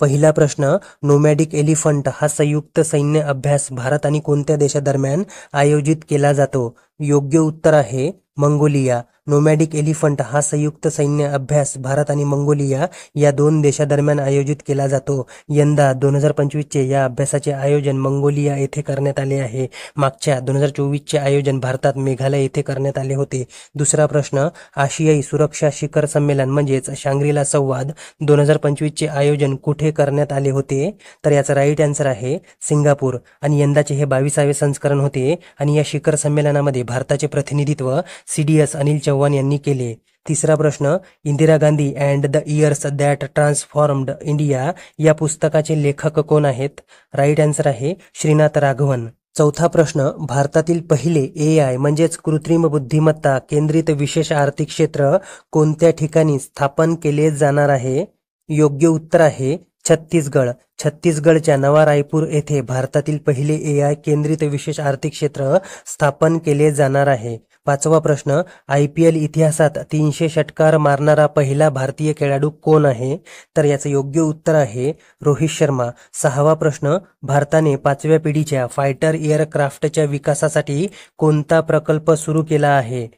पहिला प्रश्न, nomadic elephant हा संयुक्त सैन्य अभ्यास भारत आणि कोणत्या देशादरम्यान आयोजित केला जातो? योग्य उत्तर आहे मंगोलिया. नोमॅडिक एलिफंट हा संयुक्त सैन्य अभ्यास भारत आणि मंगोलिया या दोन देशादरम्यान आयोजित केला जातो. यंदा 2025चे या अभ्यासाचे आयोजन मंगोलिया येथे करण्यात आले आहे. मागच्या 2024चे आयोजन भारतात मेघालय येथे करण्यात आले होते. दुसरा प्रश्न, आशियाई सुरक्षा शिखर संमेलन म्हणजेच शांग्रीला संवाद 2025चे आयोजन कुठे करण्यात आले होते? तर याचा राईट आन्सर आहे सिंगापूर. आणि यंदाचे हे 22वे संस्करण होते आणि या शिखर संमेलनामध्ये भारताचे प्रतिनिधित्व CDS अनिल चव्हाण यांनी केले. तिसरा प्रश्न, Indira Gandhi and the years that transformed India या पुस्तकाचे लेखक कोण आहेत? राईट आन्सर आहे श्रीनाथ राघवन. चौथा प्रश्न, भारतातील पहिले AI म्हणजेच कृत्रिम बुद्धिमत्ता केंद्रित विशेष आर्थिक क्षेत्र कोणत्या ठिकाणी स्थापन केले जाणार आहे? योग्य उत्तर आहे छत्तीसगड. छत्तीसगडच्या नवा रायपूर येथे भारतातील पहिले AI केंद्रित विशेष आर्थिक क्षेत्र स्थापन केले जाणार आहे. पाचवा प्रश्न, IPL इतिहासात 300 षटकार मारणारा पहिला भारतीय खेळाडू कोण आहे? तर याचं योग्य उत्तर आहे रोहित शर्मा. सहावा प्रश्न, भारताने 5व्या पिढीच्या फायटर एअरक्राफ्टच्या विकासासाठी कोणता प्रकल्प सुरू केला आहे?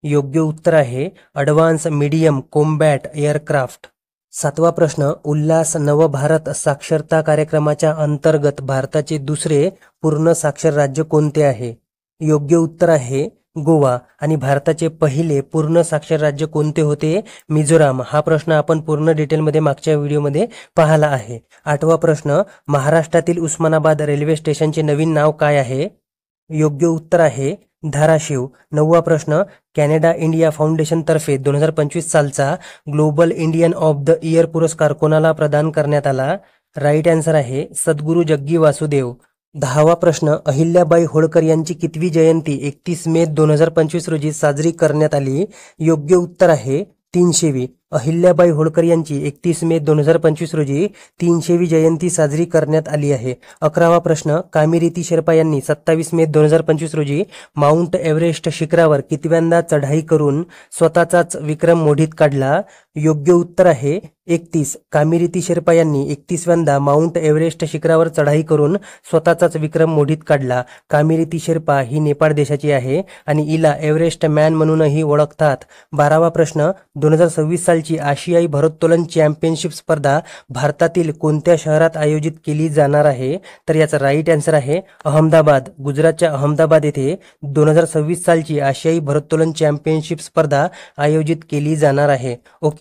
योग्य उत्तर आहे ॲडव्हान्स मीडियम कॉम्बॅट एअरक्राफ्ट. सातवा प्रश्न, उल्हास नवभारत साक्षरता कार्यक्रमाच्या अंतर्गत भारताचे दुसरे पूर्ण साक्षर राज्य कोणते आहे? योग्य उत्तर आहे गोवा. आणि भारताचे पहिले पूर्ण साक्षर राज्य कोणते होते? मिझोराम. हा प्रश्न आपण पूर्ण डिटेलमध्ये मागच्या व्हिडिओमध्ये पाहिला आहे. आठवा प्रश्न, महाराष्ट्रातील उस्मानाबाद रेल्वे स्टेशनचे नवीन नाव काय आहे? योग्य उत्तर आहे धाराशिव. नववा प्रश्न, कॅनडा इंडिया फाउंडेशन तर्फे 2025 सालचा global Indian of the year पुरस्कार कोणाला प्रदान करण्यात आला? राईट आन्सर आहे सद्गुरू जग्गी वासुदेव. 10वा प्रश्न, अहिल्याबाई होळकर यांची कितवी जयंती 31 मे 2025 रोजी साजरी करण्यात आली? योग्य उत्तर आहे 300वी. अहिल्याबाई होळकर यांची 31 मे 2025 रोजी 300वी जयंती साजरी करण्यात आली आहे. 11वा प्रश्न, कामिरीती शेर्पा यांनी 27 मे 2025 रोजी माउंट एव्हरेस्ट शिखरावर कितव्यांदा चढाई करून स्वतःचाच विक्रम मोडीत काढला? योग्य उत्तर आहे 31. कामिरीती शेर्पा यांनी 31व्यांदा माउंट एव्हरेस्ट शिखरावर चढाई करून स्वतःचाच विक्रम मोडीत काढला. कामिरीती शेर्पा ही नेपाळ देशाची आहे आणि हिला एव्हरेस्ट मॅन म्हणूनही ओळखतात. 12वा प्रश्न, 2026 सालची आशियाई भारोत्तोलन चॅम्पियनशिप स्पर्धा भारतातील कोणत्या शहरात आयोजित केली जाणार आहे? तर याचा राईट आन्सर आहे अहमदाबाद. गुजरातच्या अहमदाबाद येथे 2026 सालची आशियाई भारोत्तोलन चॅम्पियनशिप स्पर्धा आयोजित केली जाणार आहे. ओके.